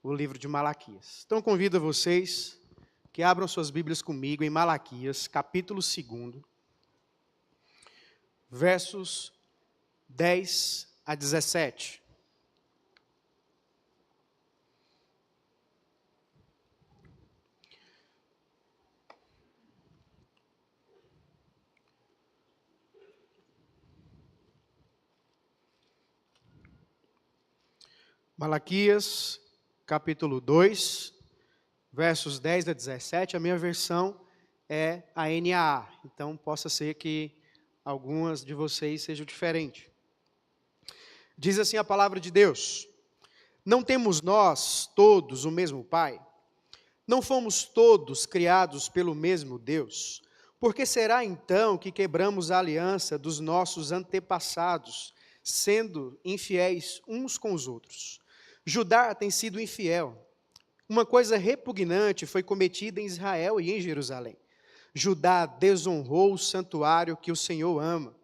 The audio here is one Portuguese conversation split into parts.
o livro de Malaquias. Então convido vocês que abram suas Bíblias comigo em Malaquias, capítulo 2, versos 10 a 17. Malaquias, capítulo 2, versos 10 a 17, a minha versão é a NAA, então possa ser que algumas de vocês sejam diferentes. Diz assim a palavra de Deus: não temos nós todos o mesmo Pai? Não fomos todos criados pelo mesmo Deus? Por que será então que quebramos a aliança dos nossos antepassados, sendo infiéis uns com os outros? Judá tem sido infiel. Uma coisa repugnante foi cometida em Israel e em Jerusalém. Judá desonrou o santuário que o Senhor ama.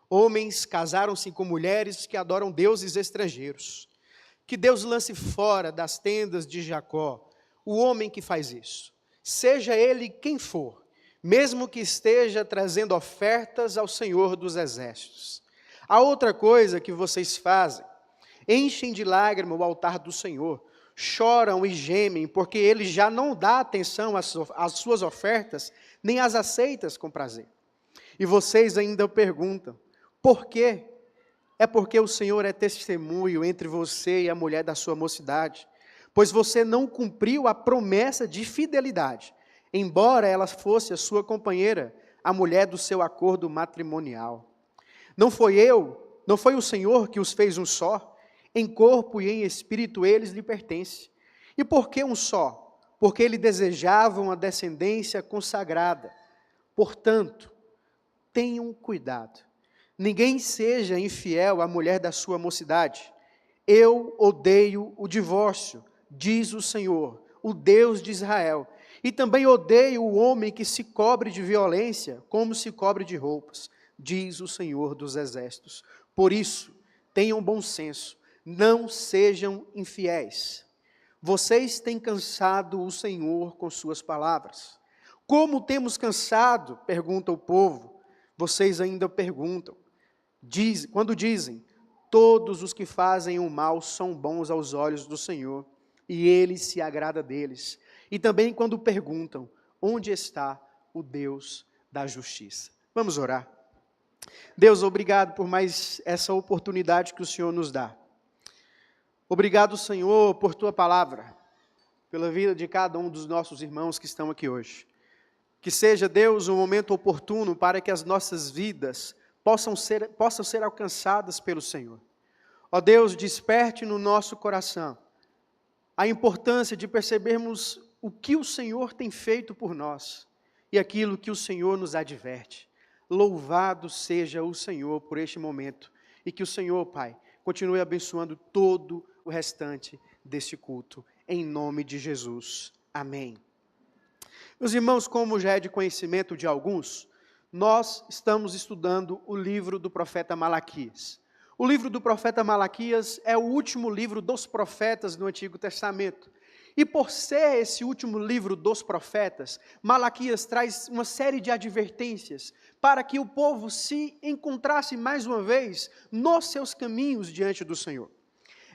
Homens casaram-se com mulheres que adoram deuses estrangeiros. Que Deus lance fora das tendas de Jacó o homem que faz isso, seja ele quem for, mesmo que esteja trazendo ofertas ao Senhor dos Exércitos. A outra coisa que vocês fazem: enchem de lágrima o altar do Senhor, choram e gemem, porque ele já não dá atenção às suas ofertas, nem as aceitas com prazer. E vocês ainda perguntam: por quê? É porque o Senhor é testemunho entre você e a mulher da sua mocidade, pois você não cumpriu a promessa de fidelidade, embora ela fosse a sua companheira, a mulher do seu acordo matrimonial. Não foi o Senhor que os fez um só? Em corpo e em espírito eles lhe pertencem. E por que um só? Porque ele desejava uma descendência consagrada. Portanto, tenham cuidado. Ninguém seja infiel à mulher da sua mocidade. Eu odeio o divórcio, diz o Senhor, o Deus de Israel. E também odeio o homem que se cobre de violência, como se cobre de roupas, diz o Senhor dos Exércitos. Por isso, tenham bom senso. Não sejam infiéis. Vocês têm cansado o Senhor com suas palavras. Como temos cansado? Pergunta o povo. Vocês ainda perguntam. Quando dizem: todos os que fazem o mal são bons aos olhos do Senhor, e Ele se agrada deles. E também quando perguntam: onde está o Deus da justiça? Vamos orar. Deus, obrigado por mais essa oportunidade que o Senhor nos dá. Obrigado, Senhor, por Tua palavra, pela vida de cada um dos nossos irmãos que estão aqui hoje. Que seja, Deus, um momento oportuno para que as nossas vidas possam ser alcançadas pelo Senhor. Ó Deus, desperte no nosso coração a importância de percebermos o que o Senhor tem feito por nós e aquilo que o Senhor nos adverte. Louvado seja o Senhor por este momento e que o Senhor, Pai, continue abençoando todo o restante deste culto, em nome de Jesus. Amém. Meus irmãos, como já é de conhecimento de alguns, nós estamos estudando o livro do profeta Malaquias. O livro do profeta Malaquias é o último livro dos profetas no Antigo Testamento. E por ser esse último livro dos profetas, Malaquias traz uma série de advertências para que o povo se encontrasse mais uma vez nos seus caminhos diante do Senhor.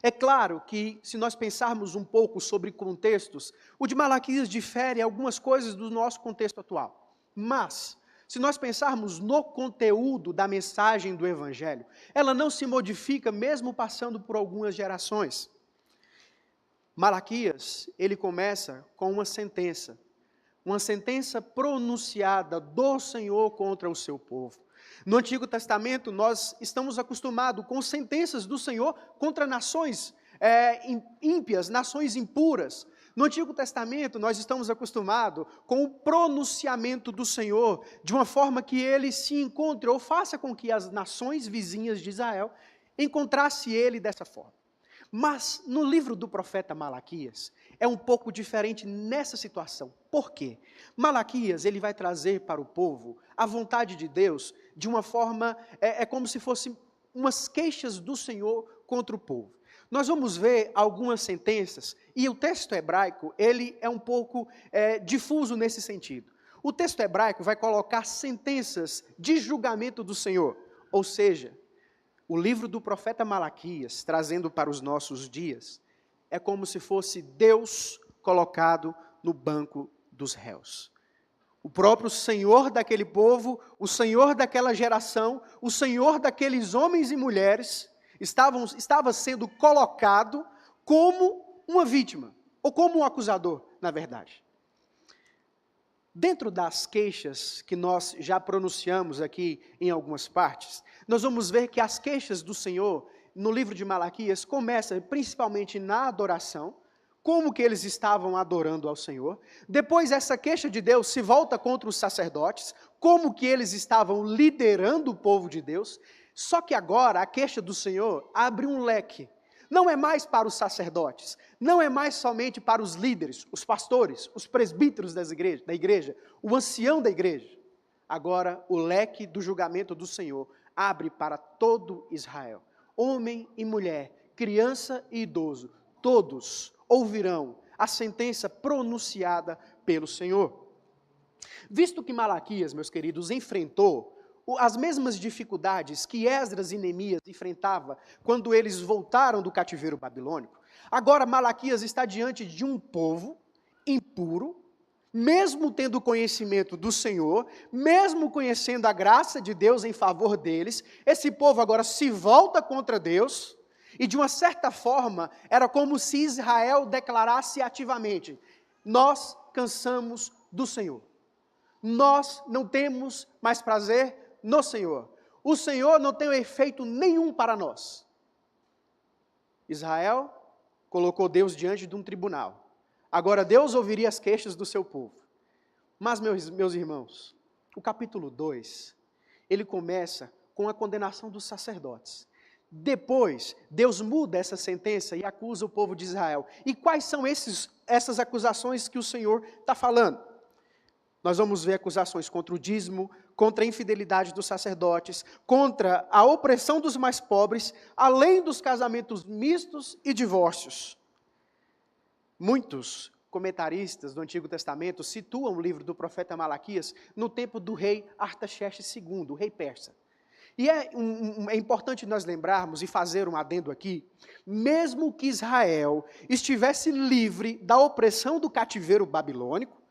É claro que, se nós pensarmos um pouco sobre contextos, o de Malaquias difere algumas coisas do nosso contexto atual. Mas, se nós pensarmos no conteúdo da mensagem do Evangelho, ela não se modifica mesmo passando por algumas gerações. Malaquias, ele começa com uma sentença pronunciada do Senhor contra o seu povo. No Antigo Testamento, nós estamos acostumados com sentenças do Senhor contra nações ímpias, nações impuras. No Antigo Testamento, nós estamos acostumados com o pronunciamento do Senhor, de uma forma que ele se encontre, ou faça com que as nações vizinhas de Israel encontrassem ele dessa forma. Mas, no livro do profeta Malaquias, é um pouco diferente nessa situação. Por quê? Malaquias, ele vai trazer para o povo a vontade de Deus de uma forma, como se fossem umas queixas do Senhor contra o povo. nós vamos ver algumas sentenças, e o texto hebraico, ele é um pouco difuso nesse sentido. O texto hebraico vai colocar sentenças de julgamento do Senhor, ou seja, o livro do profeta Malaquias, trazendo para os nossos dias, é como se fosse Deus colocado no banco dos réus. O próprio Senhor daquele povo, o Senhor daquela geração, o Senhor daqueles homens e mulheres, estava sendo colocado como uma vítima, ou como um acusador, na verdade. Dentro das queixas que nós já pronunciamos aqui em algumas partes, nós vamos ver que as queixas do Senhor, no livro de Malaquias, começam principalmente na adoração, como que eles estavam adorando ao Senhor. Depois essa queixa de Deus se volta contra os sacerdotes, como que eles estavam liderando o povo de Deus. Só que agora a queixa do Senhor abre um leque. Não é mais para os sacerdotes, não é mais somente para os líderes, os pastores, os presbíteros da igreja, o ancião da igreja. Agora o leque do julgamento do Senhor abre para todo Israel. Homem e mulher, criança e idoso, todos ouvirão a sentença pronunciada pelo Senhor. Visto que Malaquias, meus queridos, enfrentou as mesmas dificuldades que Esdras e Neemias enfrentavam quando eles voltaram do cativeiro babilônico, agora Malaquias está diante de um povo impuro, mesmo tendo conhecimento do Senhor, mesmo conhecendo a graça de Deus em favor deles, esse povo agora se volta contra Deus, e de uma certa forma, era como se Israel declarasse ativamente: nós cansamos do Senhor, nós não temos mais prazer no Senhor, o Senhor não tem efeito nenhum para nós. Israel colocou Deus diante de um tribunal, agora Deus ouviria as queixas do seu povo. Mas meus irmãos, o capítulo 2, ele começa com a condenação dos sacerdotes. Depois, Deus muda essa sentença e acusa o povo de Israel. E quais são essas acusações que o Senhor está falando? Nós vamos ver acusações contra o dízimo, contra a infidelidade dos sacerdotes, contra a opressão dos mais pobres, além dos casamentos mistos e divórcios. Muitos comentaristas do Antigo Testamento situam o livro do profeta Malaquias no tempo do rei Artaxerxes II, o rei persa. E é importante nós lembrarmos e fazer um adendo aqui, mesmo que Israel estivesse livre da opressão do cativeiro babilônico,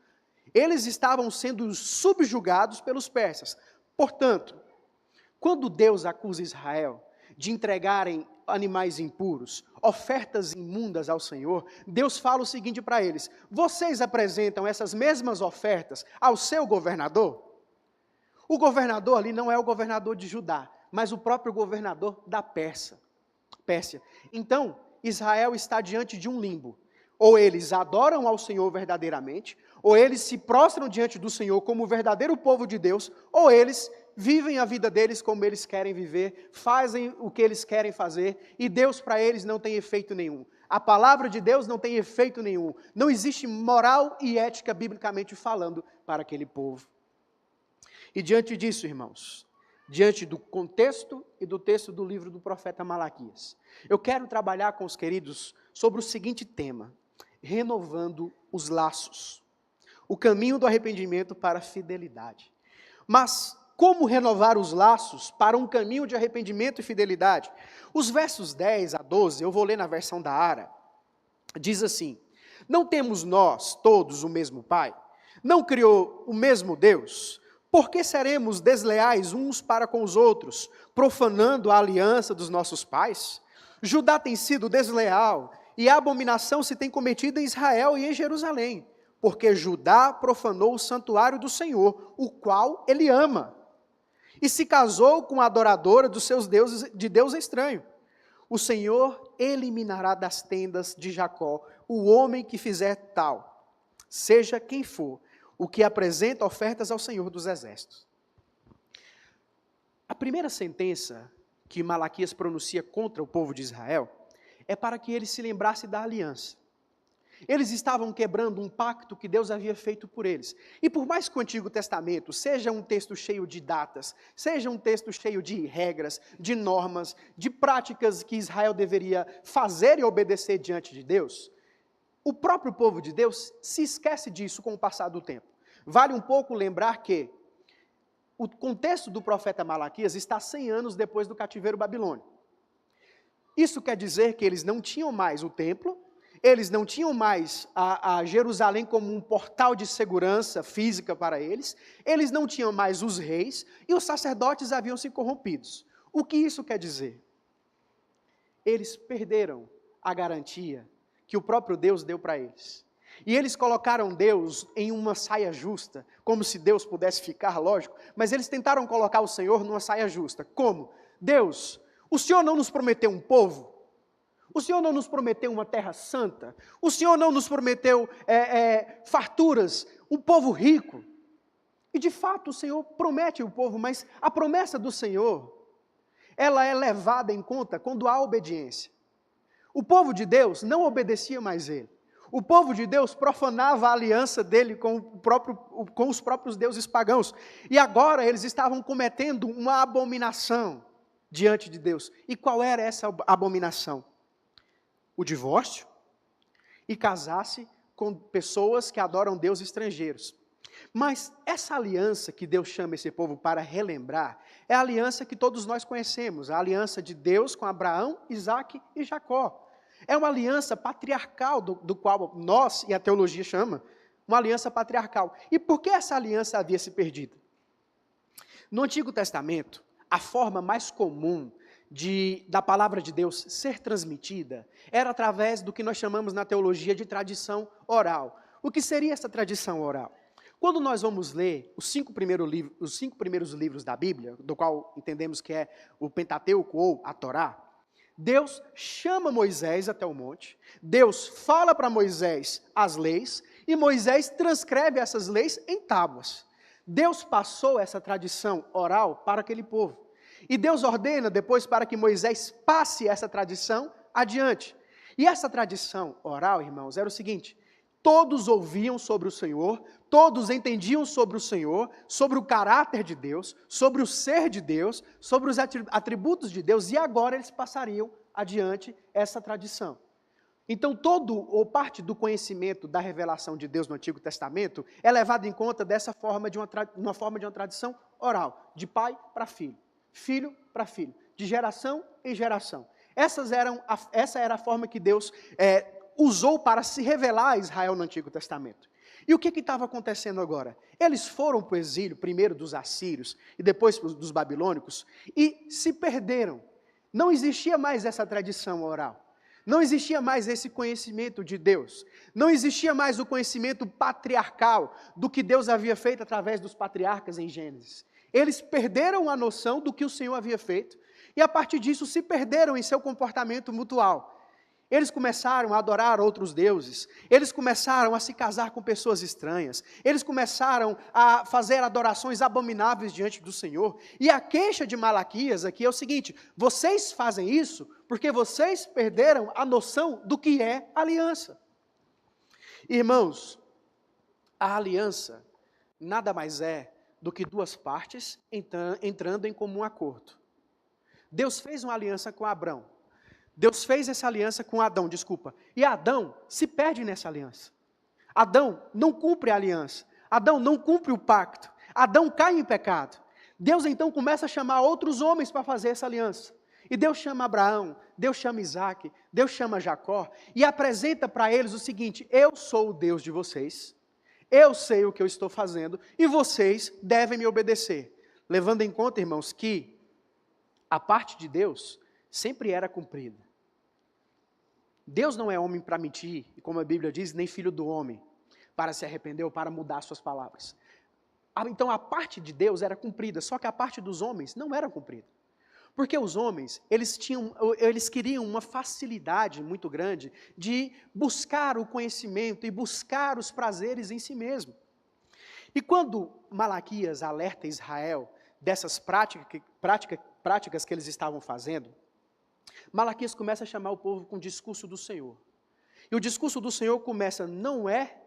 eles estavam sendo subjugados pelos persas. Portanto, quando Deus acusa Israel de entregarem animais impuros, ofertas imundas ao Senhor, Deus fala o seguinte para eles: vocês apresentam essas mesmas ofertas ao seu governador? O governador ali não é o governador de Judá, mas o próprio governador da Pérsia. Então, Israel está diante de um limbo. Ou eles adoram ao Senhor verdadeiramente, ou eles se prostram diante do Senhor como o verdadeiro povo de Deus, ou eles vivem a vida deles como eles querem viver, fazem o que eles querem fazer, e Deus para eles não tem efeito nenhum. A palavra de Deus não tem efeito nenhum. Não existe moral e ética, biblicamente falando, para aquele povo. E diante disso, irmãos, diante do contexto e do texto do livro do profeta Malaquias, eu quero trabalhar com os queridos sobre o seguinte tema: renovando os laços. O caminho do arrependimento para a fidelidade. Mas como renovar os laços para um caminho de arrependimento e fidelidade? Os versos 10 a 12, eu vou ler na versão da Ara, diz assim: não temos nós todos o mesmo Pai? Não criou o mesmo Deus? Por que seremos desleais uns para com os outros, profanando a aliança dos nossos pais? Judá tem sido desleal, e a abominação se tem cometido em Israel e em Jerusalém, porque Judá profanou o santuário do Senhor, o qual ele ama, e se casou com a adoradora dos seus deuses, de Deus estranho. O Senhor eliminará das tendas de Jacó o homem que fizer tal, seja quem for, o que apresenta ofertas ao Senhor dos Exércitos. A primeira sentença que Malaquias pronuncia contra o povo de Israel é para que ele se lembrasse da aliança. Eles estavam quebrando um pacto que Deus havia feito por eles. E por mais que o Antigo Testamento seja um texto cheio de datas, seja um texto cheio de regras, de normas, de práticas que Israel deveria fazer e obedecer diante de Deus, o próprio povo de Deus se esquece disso com o passar do tempo. Vale um pouco lembrar que o contexto do profeta Malaquias está 100 anos depois do cativeiro babilônico. Isso quer dizer que eles não tinham mais o templo, eles não tinham mais a Jerusalém como um portal de segurança física para eles não tinham mais os reis, e os sacerdotes haviam se corrompidos. O que isso quer dizer? Eles perderam a garantia que o próprio Deus deu para eles. E eles colocaram Deus em uma saia justa, como se Deus pudesse ficar, lógico, mas eles tentaram colocar o Senhor numa saia justa. Como? Deus, o Senhor não nos prometeu um povo? O Senhor não nos prometeu uma terra santa? O Senhor não nos prometeu farturas, um povo rico? E de fato o Senhor promete o povo, mas a promessa do Senhor, ela é levada em conta quando há obediência. O povo de Deus não obedecia mais ele. O povo de Deus profanava a aliança dele com os próprios deuses pagãos. E agora eles estavam cometendo uma abominação diante de Deus. E qual era essa abominação? O divórcio e casar-se com pessoas que adoram deuses estrangeiros. Mas essa aliança que Deus chama esse povo para relembrar, é a aliança que todos nós conhecemos, a aliança de Deus com Abraão, Isaque e Jacó. É uma aliança patriarcal, do qual nós, e a teologia chama, uma aliança patriarcal. E por que essa aliança havia se perdido? No Antigo Testamento, a forma mais comum da palavra de Deus ser transmitida era através do que nós chamamos na teologia de tradição oral. O que seria essa tradição oral? Quando nós vamos ler os cinco primeiros livros da Bíblia, do qual entendemos que é o Pentateuco ou a Torá, Deus chama Moisés até o monte, Deus fala para Moisés as leis, e Moisés transcreve essas leis em tábuas. Deus passou essa tradição oral para aquele povo. E Deus ordena depois para que Moisés passe essa tradição adiante. E essa tradição oral, irmãos, era o seguinte: todos ouviam sobre o Senhor, todos entendiam sobre o Senhor, sobre o caráter de Deus, sobre o ser de Deus, sobre os atributos de Deus, e agora eles passariam adiante essa tradição. Então, todo ou parte do conhecimento da revelação de Deus no Antigo Testamento é levado em conta dessa forma de uma tradição oral, de pai para filho, filho para filho, de geração em geração. Essa era a forma que Deus usou para se revelar a Israel no Antigo Testamento. E o que estava acontecendo agora? Eles foram para o exílio, primeiro dos assírios e depois dos babilônicos, e se perderam. Não existia mais essa tradição oral. Não existia mais esse conhecimento de Deus. Não existia mais o conhecimento patriarcal do que Deus havia feito através dos patriarcas em Gênesis. Eles perderam a noção do que o Senhor havia feito e a partir disso se perderam em seu comportamento mutual. Eles começaram a adorar outros deuses, eles começaram a se casar com pessoas estranhas, eles começaram a fazer adorações abomináveis diante do Senhor. E a queixa de Malaquias aqui é o seguinte: vocês fazem isso porque vocês perderam a noção do que é aliança. Irmãos, a aliança nada mais é do que duas partes entrando em comum acordo. Deus fez uma aliança com Abrão. Deus fez essa aliança com Adão, e Adão se perde nessa aliança. Adão não cumpre a aliança, Adão não cumpre o pacto, Adão cai em pecado. Deus então começa a chamar outros homens para fazer essa aliança. E Deus chama Abraão, Deus chama Isaque, Deus chama Jacó, e apresenta para eles o seguinte: eu sou o Deus de vocês, eu sei o que eu estou fazendo, e vocês devem me obedecer. Levando em conta, irmãos, que a parte de Deus sempre era cumprida. Deus não é homem para mentir, e como a Bíblia diz, nem filho do homem, para se arrepender ou para mudar suas palavras. Então a parte de Deus era cumprida, só que a parte dos homens não era cumprida. Porque os homens, eles queriam uma facilidade muito grande de buscar o conhecimento e buscar os prazeres em si mesmo. E quando Malaquias alerta Israel dessas práticas que eles estavam fazendo, Malaquias começa a chamar o povo com o discurso do Senhor. E o discurso do Senhor começa: não é,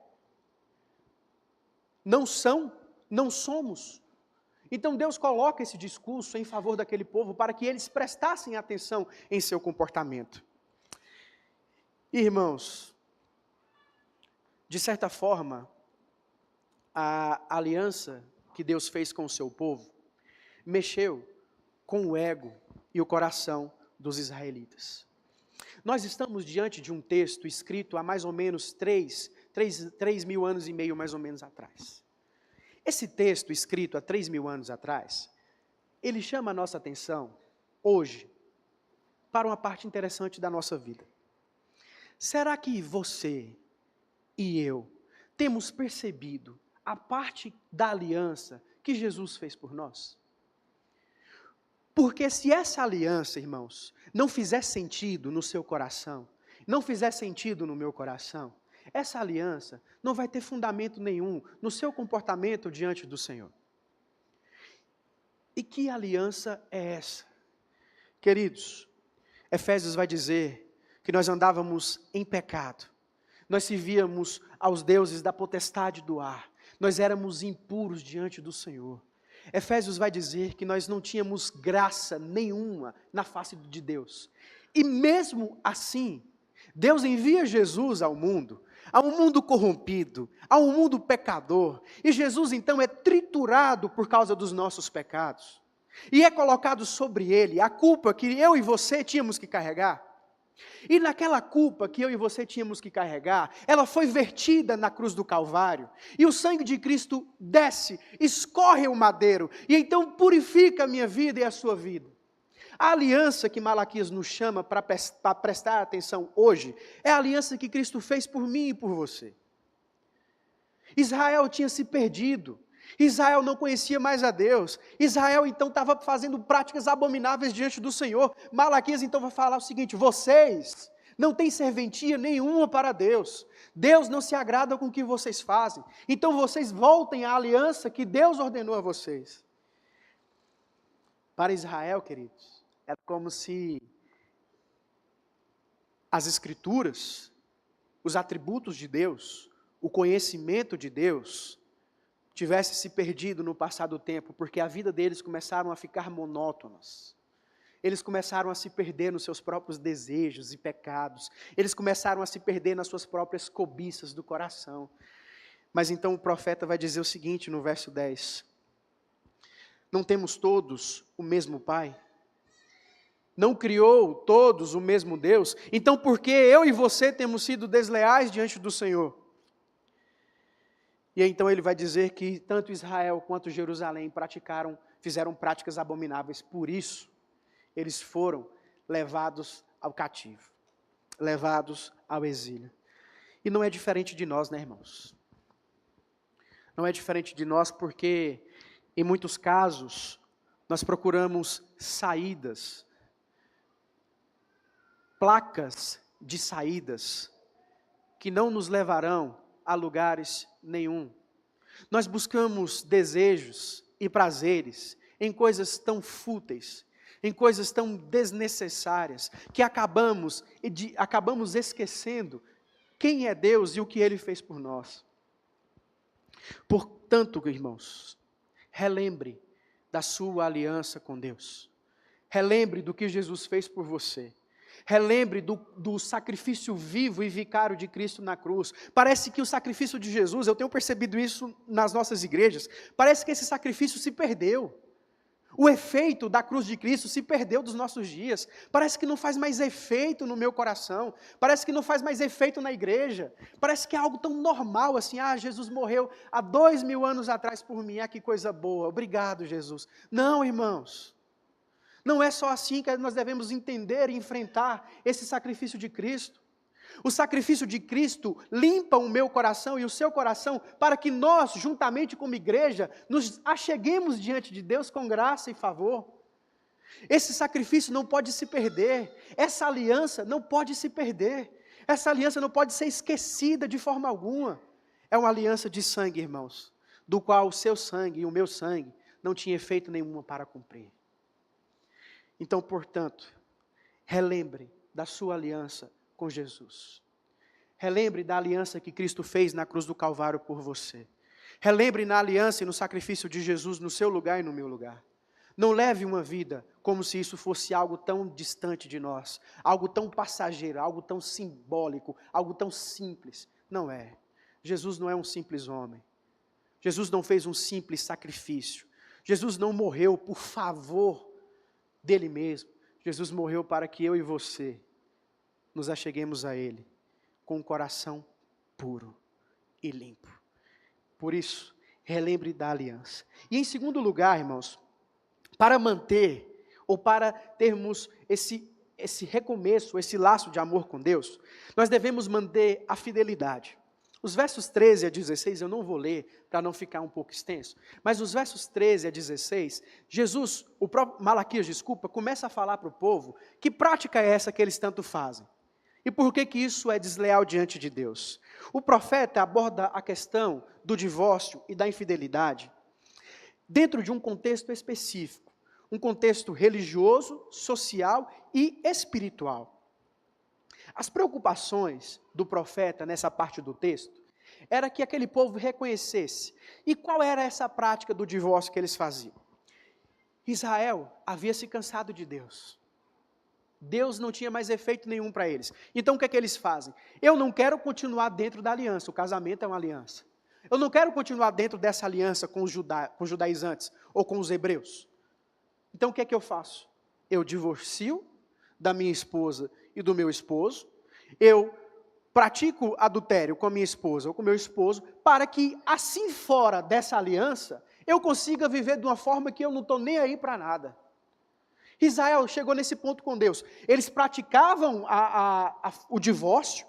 não são, não somos. Então Deus coloca esse discurso em favor daquele povo para que eles prestassem atenção em seu comportamento. Irmãos, de certa forma, a aliança que Deus fez com o seu povo mexeu com o ego e o coração dos israelitas. Nós estamos diante de um texto escrito há mais ou menos 3.000 anos e meio mais ou menos atrás. Esse texto escrito há 3.000 anos atrás, ele chama a nossa atenção, hoje, para uma parte interessante da nossa vida. Será que você e eu temos percebido a parte da aliança que Jesus fez por nós? Porque se essa aliança, irmãos, não fizer sentido no seu coração, não fizer sentido no meu coração, essa aliança não vai ter fundamento nenhum no seu comportamento diante do Senhor. E que aliança é essa? Queridos, Efésios vai dizer que nós andávamos em pecado, nós servíamos aos deuses da potestade do ar, nós éramos impuros diante do Senhor. Efésios vai dizer que nós não tínhamos graça nenhuma na face de Deus. E mesmo assim, Deus envia Jesus ao mundo, a um mundo corrompido, a um mundo pecador, e Jesus então é triturado por causa dos nossos pecados, e é colocado sobre ele a culpa que eu e você tínhamos que carregar. E naquela culpa que eu e você tínhamos que carregar, ela foi vertida na cruz do Calvário, e o sangue de Cristo desce, escorre o madeiro, e então purifica a minha vida e a sua vida. A aliança que Malaquias nos chama para prestar atenção hoje, é a aliança que Cristo fez por mim e por você. Israel tinha se perdido, Israel não conhecia mais a Deus, Israel então estava fazendo práticas abomináveis diante do Senhor. Malaquias então vai falar o seguinte: vocês não têm serventia nenhuma para Deus, Deus não se agrada com o que vocês fazem, então vocês voltem à aliança que Deus ordenou a vocês. Para Israel, queridos, era como se as Escrituras, os atributos de Deus, o conhecimento de Deus, tivesse se perdido no passar do tempo, porque a vida deles começaram a ficar monótonas. Eles começaram a se perder nos seus próprios desejos e pecados. Eles começaram a se perder nas suas próprias cobiças do coração. Mas então o profeta vai dizer o seguinte no verso 10. Não temos todos o mesmo Pai? Não criou todos o mesmo Deus? Então por que eu e você temos sido desleais diante do Senhor? E então ele vai dizer que tanto Israel quanto Jerusalém fizeram práticas abomináveis. Por isso, eles foram levados ao cativo, levados ao exílio. E não é diferente de nós, né, irmãos? Não é diferente de nós porque, em muitos casos, nós procuramos saídas, placas de saídas, que não nos levarão a lugares nenhum. Nós buscamos desejos e prazeres em coisas tão fúteis, em coisas tão desnecessárias, que acabamos esquecendo quem é Deus e o que Ele fez por nós. Portanto, irmãos, relembre da sua aliança com Deus. Relembre do que Jesus fez por você. Relembre do sacrifício vivo e vicário de Cristo na cruz. Parece que o sacrifício de Jesus, eu tenho percebido isso nas nossas igrejas, parece que esse sacrifício se perdeu. O efeito da cruz de Cristo se perdeu dos nossos dias. Parece que não faz mais efeito no meu coração. Parece que não faz mais efeito na igreja. Parece que é algo tão normal assim. Jesus morreu há 2.000 anos atrás por mim. Que coisa boa. Obrigado, Jesus. Não, irmãos. Não é só assim que nós devemos entender e enfrentar esse sacrifício de Cristo. O sacrifício de Cristo limpa o meu coração e o seu coração para que nós, juntamente como igreja, nos acheguemos diante de Deus com graça e favor. Esse sacrifício não pode se perder. Essa aliança não pode se perder. Essa aliança não pode ser esquecida de forma alguma. É uma aliança de sangue, irmãos, do qual o seu sangue e o meu sangue não tinha efeito nenhum para cumprir. Então, portanto, relembre da sua aliança com Jesus. Relembre da aliança que Cristo fez na cruz do Calvário por você. Relembre na aliança e no sacrifício de Jesus no seu lugar e no meu lugar. Não leve uma vida como se isso fosse algo tão distante de nós, algo tão passageiro, algo tão simbólico, algo tão simples. Não é. Jesus não é um simples homem. Jesus não fez um simples sacrifício. Jesus não morreu por favor dele mesmo. Jesus morreu para que eu e você nos acheguemos a Ele com um coração puro e limpo. Por isso, relembre da aliança. E em segundo lugar, irmãos, para manter ou para termos esse recomeço, esse laço de amor com Deus, nós devemos manter a fidelidade. Os versos 13 a 16, eu não vou ler para não ficar um pouco extenso, mas os versos 13 a 16, o próprio Malaquias, começa a falar para o povo que prática é essa que eles tanto fazem. E por que isso é desleal diante de Deus? O profeta aborda a questão do divórcio e da infidelidade dentro de um contexto específico, um contexto religioso, social e espiritual. As preocupações do profeta nessa parte do texto era que aquele povo reconhecesse. E qual era essa prática do divórcio que eles faziam? Israel havia se cansado de Deus. Deus não tinha mais efeito nenhum para eles. Então o que é que eles fazem? Eu não quero continuar dentro da aliança, o casamento é uma aliança. Eu não quero continuar dentro dessa aliança com os judaizantes ou com os hebreus. Então o que é que eu faço? Eu divorcio da minha esposa e do meu esposo, eu pratico adultério com a minha esposa ou com o meu esposo, para que assim fora dessa aliança, eu consiga viver de uma forma que eu não estou nem aí para nada. Israel chegou nesse ponto com Deus. Eles praticavam o divórcio.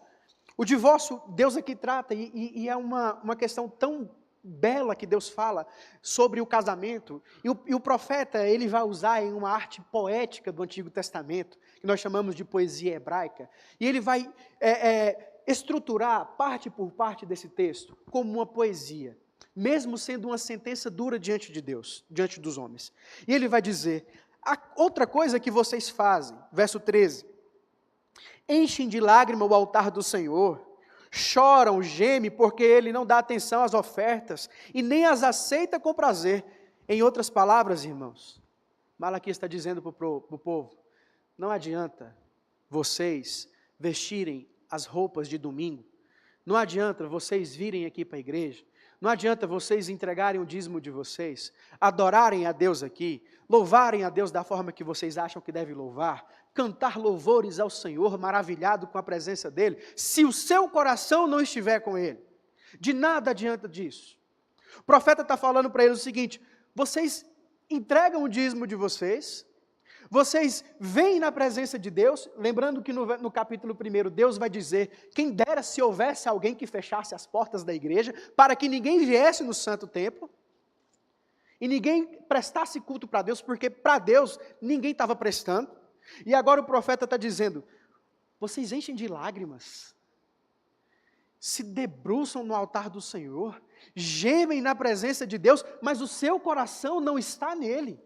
O divórcio, Deus aqui trata, e é uma questão tão bela que Deus fala sobre o casamento. E o profeta, ele vai usar em uma arte poética do Antigo Testamento, que nós chamamos de poesia hebraica. E ele vai estruturar, parte por parte desse texto, como uma poesia, mesmo sendo uma sentença dura diante de Deus, diante dos homens. E ele vai dizer: outra coisa que vocês fazem, verso 13, enchem de lágrima o altar do Senhor, choram, gemem, porque Ele não dá atenção às ofertas, e nem as aceita com prazer. Em outras palavras, irmãos, Malaquias está dizendo para o povo, não adianta vocês vestirem as roupas de domingo, não adianta vocês virem aqui para a igreja, não adianta vocês entregarem o dízimo de vocês, adorarem a Deus aqui, louvarem a Deus da forma que vocês acham que deve louvar, cantar louvores ao Senhor, maravilhado com a presença dEle, se o seu coração não estiver com Ele. De nada adianta disso. O profeta está falando para eles o seguinte: vocês entregam o dízimo de vocês, vocês vêm na presença de Deus, lembrando que no capítulo 1, Deus vai dizer, quem dera se houvesse alguém que fechasse as portas da igreja, para que ninguém viesse no santo templo, e ninguém prestasse culto para Deus, porque para Deus ninguém estava prestando. E agora o profeta está dizendo, vocês enchem de lágrimas, se debruçam no altar do Senhor, gemem na presença de Deus, mas o seu coração não está nele.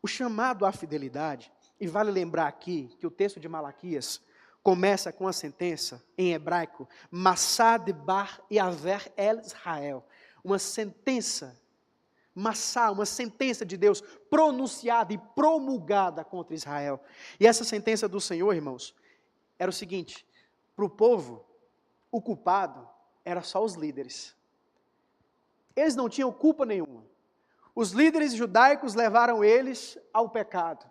O chamado à fidelidade, e vale lembrar aqui que o texto de Malaquias começa com a sentença em hebraico, Massá debar yaver el Israel, uma sentença, Massá, uma sentença de Deus pronunciada e promulgada contra Israel. E essa sentença do Senhor, irmãos, era o seguinte: para o povo, o culpado era só os líderes. Eles não tinham culpa nenhuma. Os líderes judaicos levaram eles ao pecado.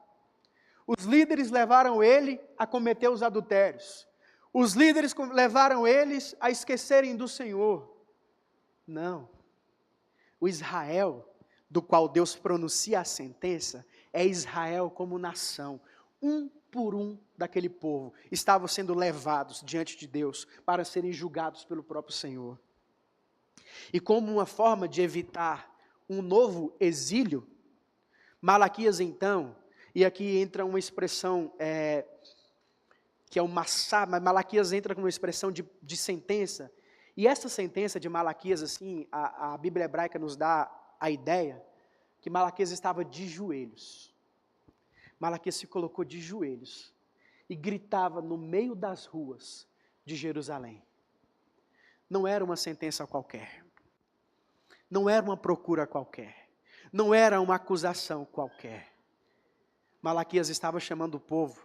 Os líderes levaram ele a cometer os adultérios. Os líderes levaram eles a esquecerem do Senhor. Não. O Israel, do qual Deus pronuncia a sentença, é Israel como nação. Um por um daquele povo estavam sendo levados diante de Deus para serem julgados pelo próprio Senhor. E como uma forma de evitar um novo exílio, Malaquias então, e aqui entra uma expressão que é o massá, mas Malaquias entra com uma expressão de sentença, e essa sentença de Malaquias, assim, a Bíblia hebraica nos dá a ideia que Malaquias estava de joelhos. Malaquias se colocou de joelhos e gritava no meio das ruas, de Jerusalém. Não era uma sentença qualquer. Não era uma procura qualquer. Não era uma acusação qualquer. Malaquias estava chamando o povo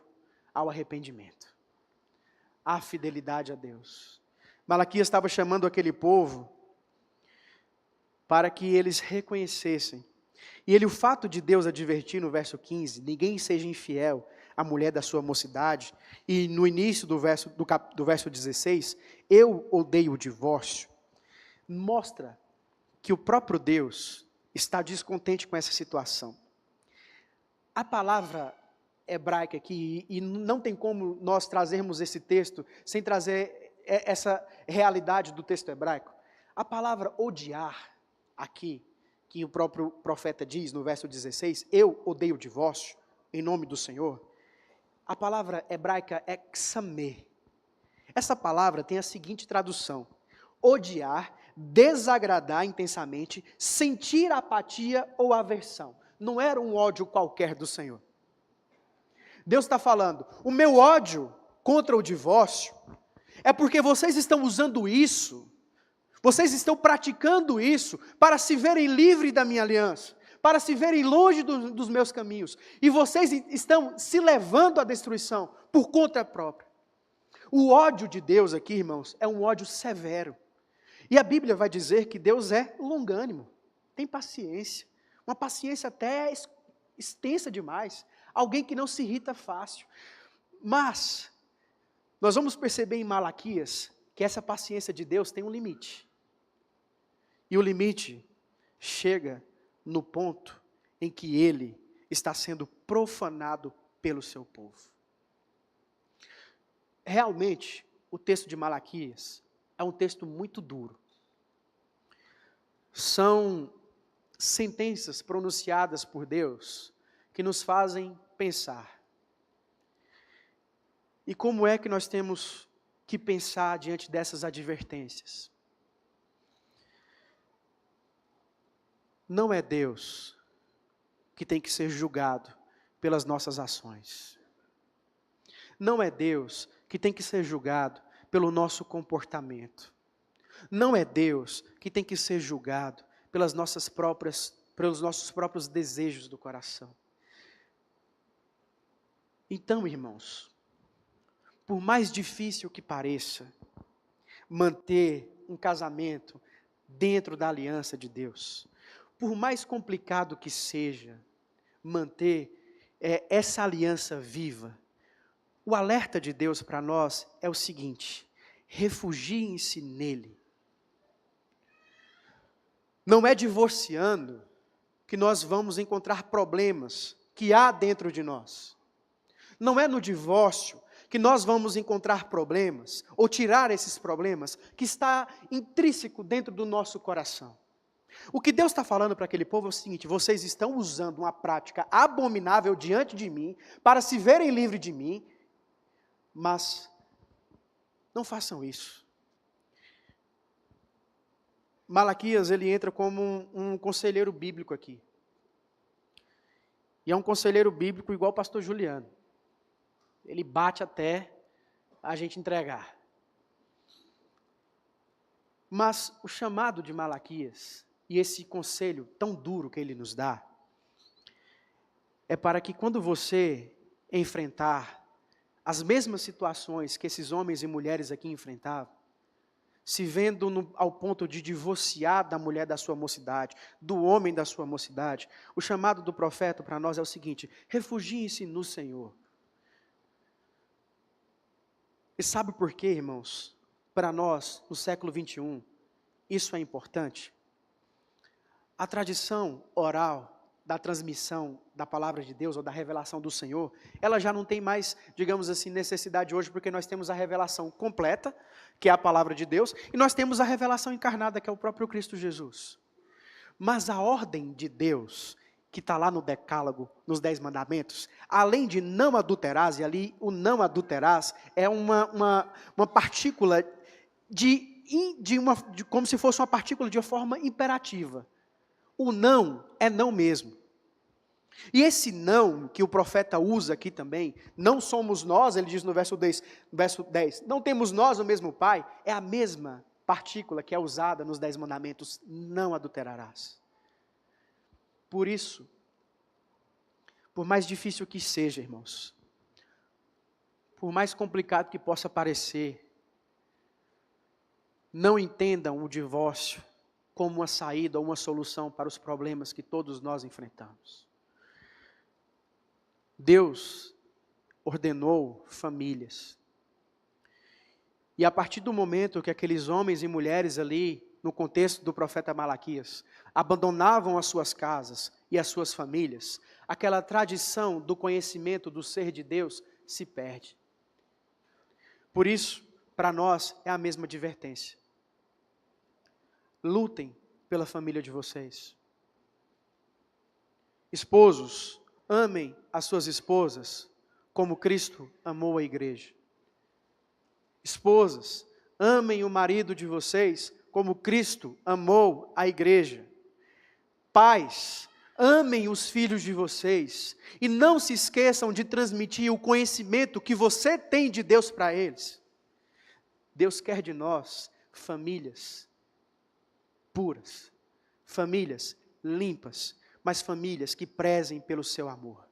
ao arrependimento, à fidelidade a Deus. Malaquias estava chamando aquele povo para que eles reconhecessem. E o fato de Deus advertir no verso 15, ninguém seja infiel à mulher da sua mocidade, e no início do verso 16, eu odeio o divórcio, mostra que o próprio Deus está descontente com essa situação. A palavra hebraica aqui, e não tem como nós trazermos esse texto sem trazer essa realidade do texto hebraico. A palavra odiar aqui, que o próprio profeta diz no verso 16, eu odeio o divórcio, em nome do Senhor. A palavra hebraica é ksameh. Essa palavra tem a seguinte tradução: odiar, desagradar intensamente, sentir apatia ou aversão. Não era um ódio qualquer do Senhor. Deus está falando, o meu ódio contra o divórcio é porque vocês estão usando isso, vocês estão praticando isso para se verem livres da minha aliança, para se verem longe dos meus caminhos, e vocês estão se levando à destruição por conta própria. O ódio de Deus aqui, irmãos, é um ódio severo. E a Bíblia vai dizer que Deus é longânimo, tem paciência, uma paciência até extensa demais, alguém que não se irrita fácil. Mas nós vamos perceber em Malaquias que essa paciência de Deus tem um limite. E o limite chega no ponto em que ele está sendo profanado pelo seu povo. Realmente, o texto de Malaquias é um texto muito duro. São sentenças pronunciadas por Deus que nos fazem pensar. E como é que nós temos que pensar diante dessas advertências? Não é Deus que tem que ser julgado pelas nossas ações. Não é Deus que tem que ser julgado pelo nosso comportamento. Não é Deus que tem que ser julgado pelos nossos próprios desejos do coração. Então, irmãos, por mais difícil que pareça manter um casamento dentro da aliança de Deus, por mais complicado que seja manter essa aliança viva, o alerta de Deus para nós é o seguinte: refugiem-se nele. Não é divorciando que nós vamos encontrar problemas que há dentro de nós. Não é no divórcio que nós vamos encontrar problemas, ou tirar esses problemas, que está intrínseco dentro do nosso coração. O que Deus está falando para aquele povo é o seguinte: vocês estão usando uma prática abominável diante de mim, para se verem livres de mim, mas não façam isso. Malaquias, ele entra como um conselheiro bíblico aqui. E é um conselheiro bíblico igual o pastor Juliano. Ele bate até a gente entregar. Mas o chamado de Malaquias, e esse conselho tão duro que ele nos dá, é para que quando você enfrentar as mesmas situações que esses homens e mulheres aqui enfrentavam, se vendo ao ponto de divorciar da mulher da sua mocidade, do homem da sua mocidade, o chamado do profeta para nós é o seguinte: refugiem-se no Senhor. E sabe por quê, irmãos? Para nós, no século 21, isso é importante. A tradição oral da transmissão da palavra de Deus ou da revelação do Senhor, ela já não tem mais, digamos assim, necessidade hoje, porque nós temos a revelação completa, que é a palavra de Deus, e nós temos a revelação encarnada, que é o próprio Cristo Jesus. Mas a ordem de Deus, que está lá no Decálogo, nos 10 mandamentos, além de não adulterás, e ali o não adulterás é uma partícula como se fosse uma partícula de forma imperativa. O não é não mesmo. E esse não que o profeta usa aqui também, não somos nós, ele diz no verso 10, não temos nós o mesmo Pai, é a mesma partícula que é usada nos 10 mandamentos, não adulterarás. Por isso, por mais difícil que seja, irmãos, por mais complicado que possa parecer, não entendam o divórcio como uma saída ou uma solução para os problemas que todos nós enfrentamos. Deus ordenou famílias. E a partir do momento que aqueles homens e mulheres ali, no contexto do profeta Malaquias, abandonavam as suas casas e as suas famílias, aquela tradição do conhecimento do ser de Deus se perde. Por isso, para nós é a mesma advertência. Lutem pela família de vocês. Esposos, amem as suas esposas como Cristo amou a igreja. Esposas, amem o marido de vocês como Cristo amou a igreja. Pais, amem os filhos de vocês e não se esqueçam de transmitir o conhecimento que você tem de Deus para eles. Deus quer de nós famílias puras, famílias limpas, mas famílias que prezem pelo seu amor,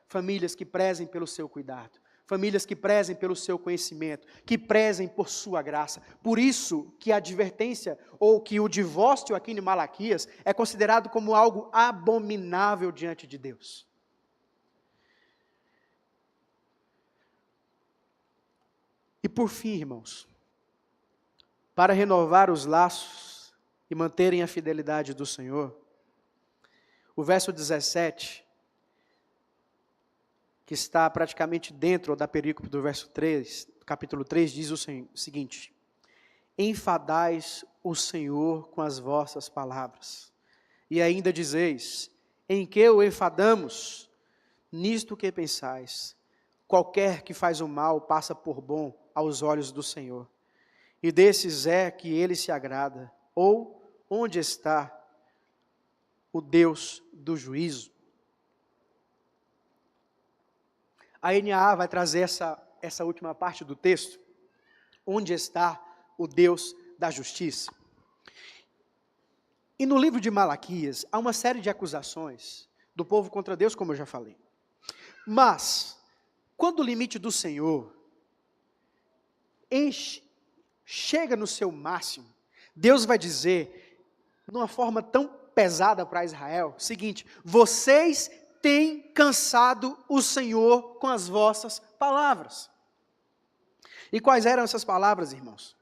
famílias que prezem pelo seu cuidado, famílias que prezem pelo seu conhecimento, que prezem por sua graça. Por isso que a advertência, ou que o divórcio aqui em Malaquias, é considerado como algo abominável diante de Deus. E por fim, irmãos, para renovar os laços e manterem a fidelidade do Senhor, o verso 17, que está praticamente dentro da perícope do verso 3, capítulo 3, diz o seguinte: enfadais o Senhor com as vossas palavras, e ainda dizeis, em que o enfadamos? Nisto que pensais, qualquer que faz o mal passa por bom aos olhos do Senhor, e desses é que ele se agrada, ou onde está o Deus do juízo? A NAA vai trazer essa última parte do texto, onde está o Deus da justiça. E no livro de Malaquias, há uma série de acusações do povo contra Deus, como eu já falei. Mas, quando o limite do Senhor chega no seu máximo, Deus vai dizer, de uma forma tão pesada para Israel, o seguinte: vocês têm cansado o Senhor com as vossas palavras. E quais eram essas palavras, irmãos?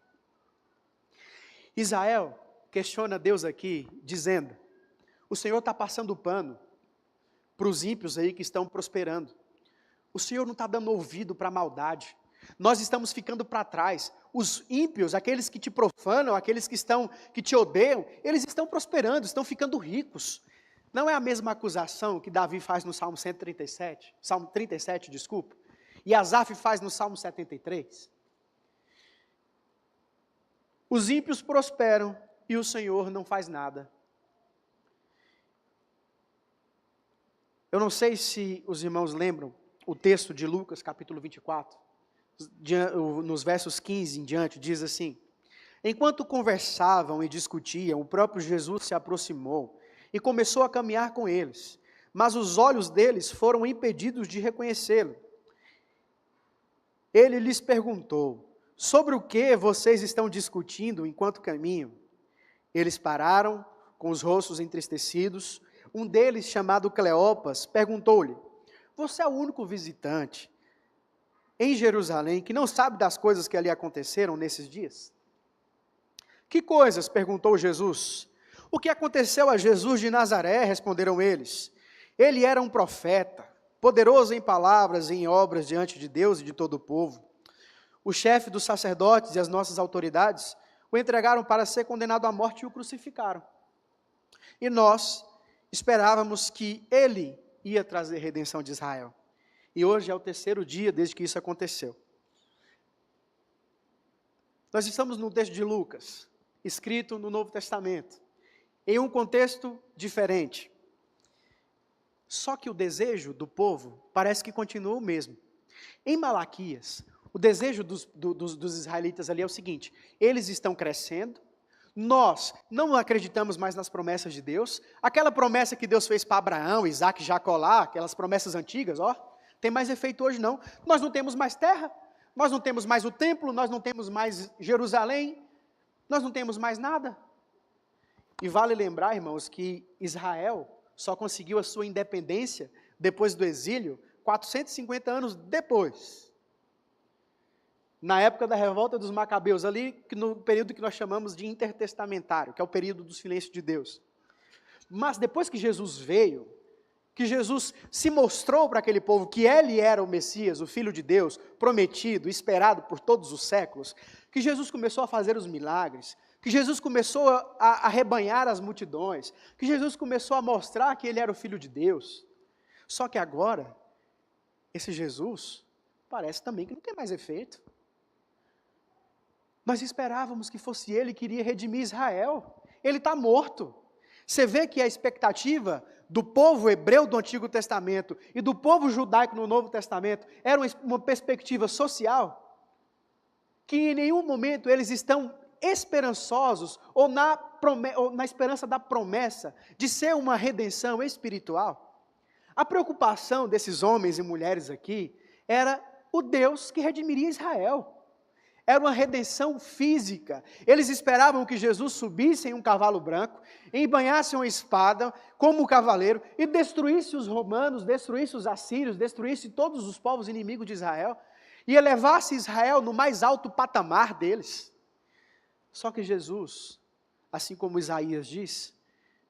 Israel questiona Deus aqui, dizendo, o Senhor está passando o pano para os ímpios aí que estão prosperando. O Senhor não está dando ouvido para a maldade. Nós estamos ficando para trás. Os ímpios, aqueles que te profanam, aqueles que te odeiam, eles estão prosperando, estão ficando ricos. Não é a mesma acusação que Davi faz no Salmo 137, Salmo 37, desculpa, e Asaf faz no Salmo 73? Os ímpios prosperam e o Senhor não faz nada. Eu não sei se os irmãos lembram o texto de Lucas, capítulo 24, nos versos 15 em diante, diz assim: enquanto conversavam e discutiam, o próprio Jesus se aproximou e começou a caminhar com eles, mas os olhos deles foram impedidos de reconhecê-lo. Ele lhes perguntou, sobre o que vocês estão discutindo enquanto caminham? Eles pararam, com os rostos entristecidos. Um deles, chamado Cleopas, perguntou-lhe, você é o único visitante em Jerusalém que não sabe das coisas que ali aconteceram nesses dias? Que coisas? Perguntou Jesus. O que aconteceu a Jesus de Nazaré? Responderam eles. Ele era um profeta, poderoso em palavras e em obras diante de Deus e de todo o povo. O chefe dos sacerdotes e as nossas autoridades o entregaram para ser condenado à morte e o crucificaram. E nós esperávamos que ele ia trazer redenção de Israel. E hoje é o terceiro dia desde que isso aconteceu. Nós estamos no texto de Lucas, escrito no Novo Testamento, em um contexto diferente. Só que o desejo do povo parece que continua o mesmo. Em Malaquias, o desejo dos israelitas ali é o seguinte: eles estão crescendo, nós não acreditamos mais nas promessas de Deus, aquela promessa que Deus fez para Abraão, Isaac, Jacó lá, aquelas promessas antigas, tem mais efeito hoje não. Nós não temos mais terra, nós não temos mais o templo, nós não temos mais Jerusalém, nós não temos mais nada. E vale lembrar, irmãos, que Israel só conseguiu a sua independência depois do exílio 450 anos depois. Na época da revolta dos Macabeus, ali no período que nós chamamos de intertestamentário, que é o período do silêncio de Deus. Mas depois que Jesus veio, que Jesus se mostrou para aquele povo que ele era o Messias, o Filho de Deus, prometido, esperado por todos os séculos, que Jesus começou a fazer os milagres, que Jesus começou a arrebanhar as multidões, que Jesus começou a mostrar que ele era o Filho de Deus. Só que agora, esse Jesus parece também que não tem mais efeito. Nós esperávamos que fosse ele que iria redimir Israel. Ele está morto. Você vê que a expectativa do povo hebreu do Antigo Testamento e do povo judaico no Novo Testamento era uma perspectiva social, que em nenhum momento eles estão esperançosos ou na esperança da promessa de ser uma redenção espiritual. A preocupação desses homens e mulheres aqui era o Deus que redimiria Israel. Era uma redenção física. Eles esperavam que Jesus subisse em um cavalo branco, embanhasse uma espada como cavaleiro e destruísse os romanos, destruísse os assírios, destruísse todos os povos inimigos de Israel e elevasse Israel no mais alto patamar deles. Só que Jesus, assim como Isaías diz,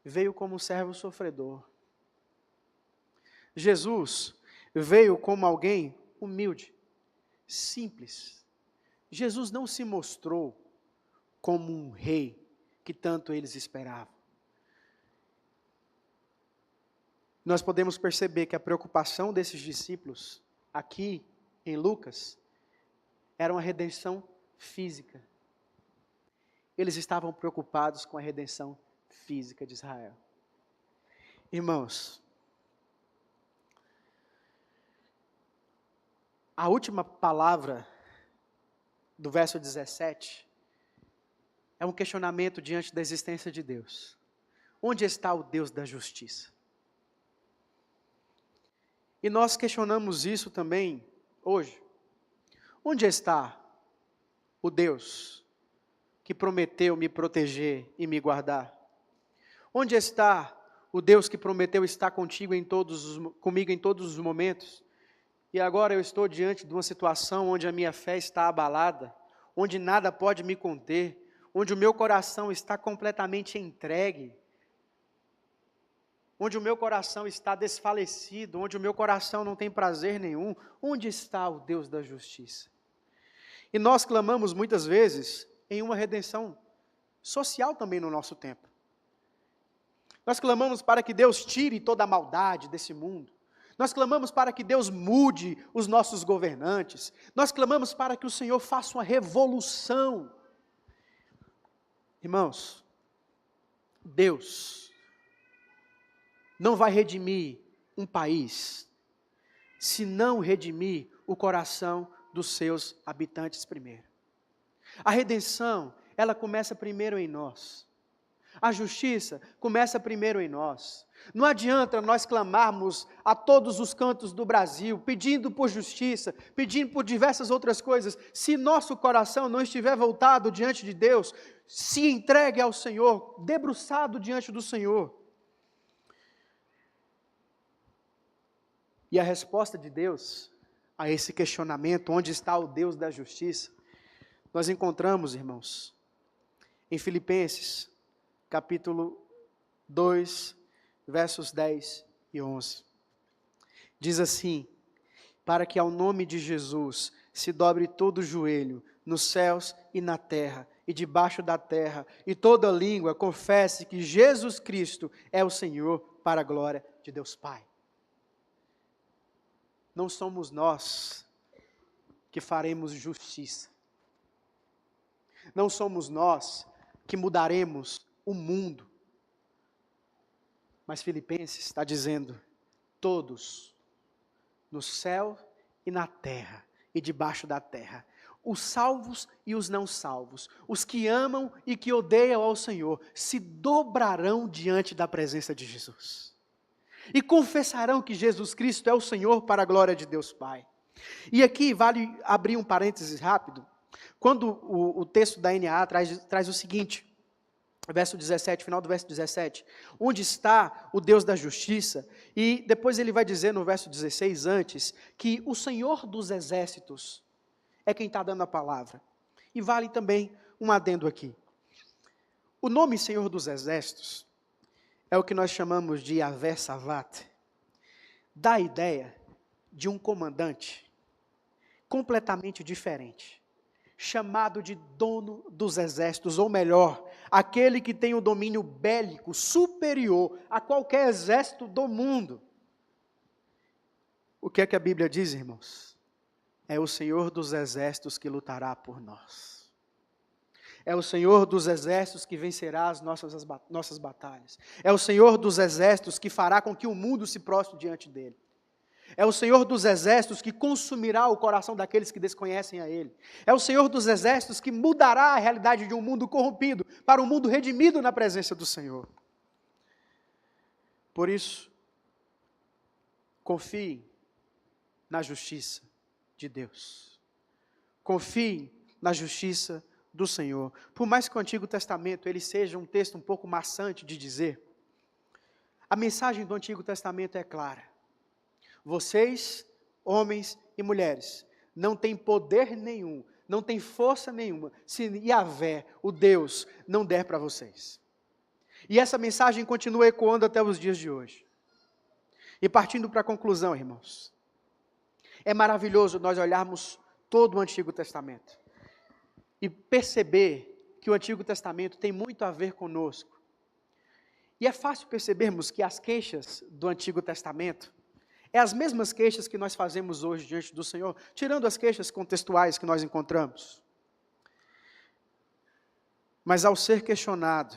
veio como um servo sofredor. Jesus veio como alguém humilde, simples. Jesus não se mostrou como um rei que tanto eles esperavam. Nós podemos perceber que a preocupação desses discípulos, aqui em Lucas, era uma redenção física. Eles estavam preocupados com a redenção física de Israel. Irmãos, a última palavra do verso 17, é um questionamento diante da existência de Deus. Onde está o Deus da justiça? E nós questionamos isso também hoje. Onde está o Deus que prometeu me proteger e me guardar? Onde está o Deus que prometeu estar comigo em todos os momentos? E agora eu estou diante de uma situação onde a minha fé está abalada, onde nada pode me conter, onde o meu coração está completamente entregue, onde o meu coração está desfalecido, onde o meu coração não tem prazer nenhum. Onde está o Deus da justiça? E nós clamamos muitas vezes em uma redenção social também no nosso tempo. Nós clamamos para que Deus tire toda a maldade desse mundo. Nós clamamos para que Deus mude os nossos governantes. Nós clamamos para que o Senhor faça uma revolução. Irmãos, Deus não vai redimir um país se não redimir o coração dos seus habitantes primeiro. A redenção, ela começa primeiro em nós. A justiça começa primeiro em nós. Não adianta nós clamarmos a todos os cantos do Brasil, pedindo por justiça, pedindo por diversas outras coisas, se nosso coração não estiver voltado diante de Deus, se entregue ao Senhor, debruçado diante do Senhor. E a resposta de Deus a esse questionamento, onde está o Deus da justiça, nós encontramos, irmãos, em Filipenses, capítulo 2, versos 10 e 11. Diz assim: para que ao nome de Jesus se dobre todo o joelho, nos céus e na terra, e debaixo da terra, e toda língua confesse que Jesus Cristo é o Senhor, para a glória de Deus Pai. Não somos nós que faremos justiça. Não somos nós que mudaremos o mundo. Mas Filipenses está dizendo todos, no céu e na terra e debaixo da terra, os salvos e os não salvos, os que amam e que odeiam ao Senhor, se dobrarão diante da presença de Jesus e confessarão que Jesus Cristo é o Senhor para a glória de Deus Pai. E aqui vale abrir um parênteses rápido, quando o texto da NAA traz o seguinte, verso 17, final do verso 17, onde está o Deus da justiça, e depois ele vai dizer no verso 16 antes, que o Senhor dos exércitos é quem está dando a palavra. E vale também um adendo aqui. O nome Senhor dos exércitos é o que nós chamamos de Yahvé Savat, dá a ideia de um comandante completamente diferente, chamado de dono dos exércitos, ou melhor, aquele que tem o domínio bélico superior a qualquer exército do mundo. O que é que a Bíblia diz, irmãos? É o Senhor dos exércitos que lutará por nós. É o Senhor dos exércitos que vencerá as nossas batalhas. É o Senhor dos exércitos que fará com que o mundo se prostre diante dele. É o Senhor dos exércitos que consumirá o coração daqueles que desconhecem a Ele. É o Senhor dos exércitos que mudará a realidade de um mundo corrompido para um mundo redimido na presença do Senhor. Por isso, confie na justiça de Deus. Confie na justiça do Senhor. Por mais que o Antigo Testamento ele seja um texto um pouco maçante de dizer, a mensagem do Antigo Testamento é clara. Vocês, homens e mulheres, não têm poder nenhum, não têm força nenhuma, se Yahvé, o Deus, não der para vocês. E essa mensagem continua ecoando até os dias de hoje. E partindo para a conclusão, irmãos, é maravilhoso nós olharmos todo o Antigo Testamento e perceber que o Antigo Testamento tem muito a ver conosco. E é fácil percebermos que as queixas do Antigo Testamento é as mesmas queixas que nós fazemos hoje diante do Senhor, tirando as queixas contextuais que nós encontramos. Mas ao ser questionado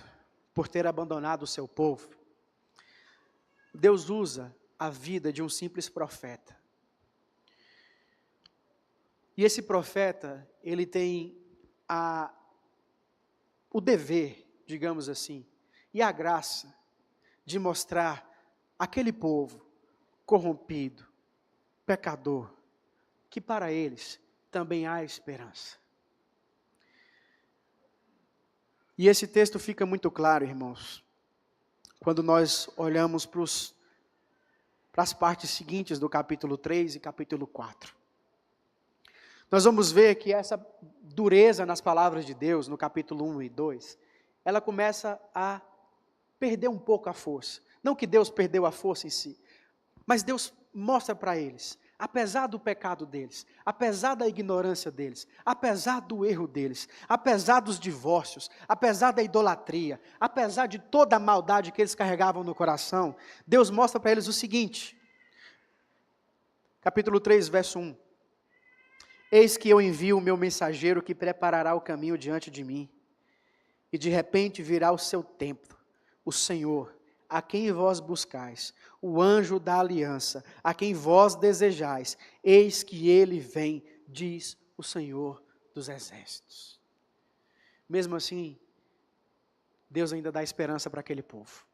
por ter abandonado o seu povo, Deus usa a vida de um simples profeta. E esse profeta, ele tem o dever, digamos assim, e a graça de mostrar àquele povo corrompido, pecador, que para eles também há esperança. E esse texto fica muito claro, irmãos, quando nós olhamos para as partes seguintes do capítulo 3 e capítulo 4. Nós vamos ver que essa dureza nas palavras de Deus, no capítulo 1 e 2, ela começa a perder um pouco a força. Não que Deus perdeu a força em si, mas Deus mostra para eles, apesar do pecado deles, apesar da ignorância deles, apesar do erro deles, apesar dos divórcios, apesar da idolatria, apesar de toda a maldade que eles carregavam no coração, Deus mostra para eles o seguinte, capítulo 3, verso 1. Eis que eu envio o meu mensageiro que preparará o caminho diante de mim, e de repente virá o seu tempo, o Senhor, a quem vós buscais, o anjo da aliança, a quem vós desejais, eis que ele vem, diz o Senhor dos exércitos. Mesmo assim, Deus ainda dá esperança para aquele povo.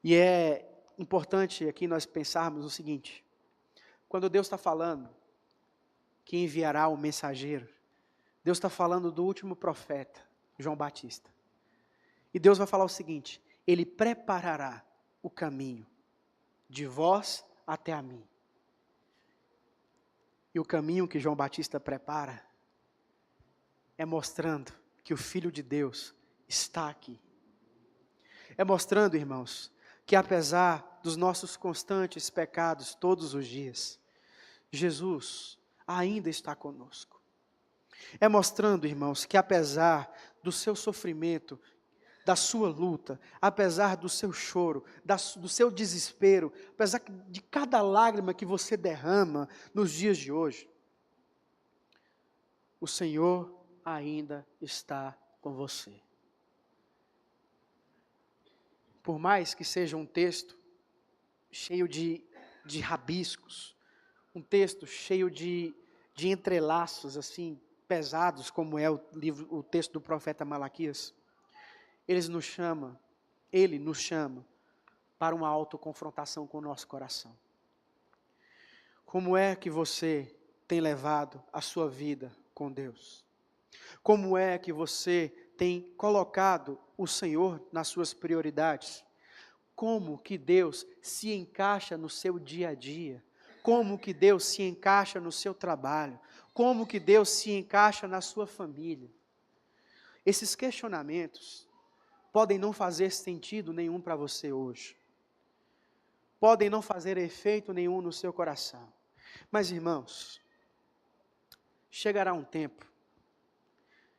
E é importante aqui nós pensarmos o seguinte, quando Deus está falando que enviará o mensageiro, Deus está falando do último profeta, João Batista. E Deus vai falar o seguinte, Ele preparará o caminho de vós até a mim. E o caminho que João Batista prepara é mostrando que o Filho de Deus está aqui. É mostrando, irmãos, que apesar dos nossos constantes pecados todos os dias, Jesus ainda está conosco. É mostrando, irmãos, que apesar do seu sofrimento, da sua luta, apesar do seu choro, do seu desespero, apesar de cada lágrima que você derrama nos dias de hoje, o Senhor ainda está com você. por mais que seja um texto cheio de rabiscos, um texto cheio de entrelaços assim pesados, como é o texto do profeta Malaquias, ele nos chama para uma autoconfrontação com o nosso coração. Como é que você tem levado a sua vida com Deus? Como é que você tem colocado o Senhor nas suas prioridades? Como que Deus se encaixa no seu dia a dia? Como que Deus se encaixa no seu trabalho? Como que Deus se encaixa na sua família? Esses questionamentos podem não fazer sentido nenhum para você hoje. Podem não fazer efeito nenhum no seu coração. Mas, irmãos, chegará um tempo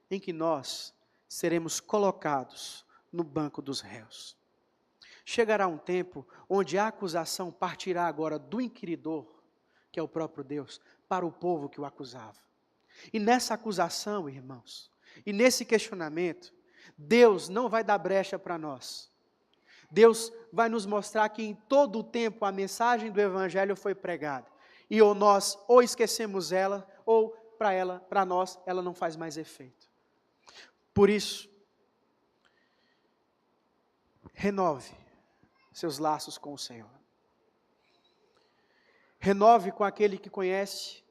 em que nós seremos colocados no banco dos réus. Chegará um tempo onde a acusação partirá agora do inquiridor, que é o próprio Deus, para o povo que o acusava. E nessa acusação, irmãos, e nesse questionamento, Deus não vai dar brecha para nós. Deus vai nos mostrar que em todo o tempo a mensagem do Evangelho foi pregada. E nós ou esquecemos ela, ou para nós, ela não faz mais efeito. Por isso, renove seus laços com o Senhor. Renove com aquele que conhece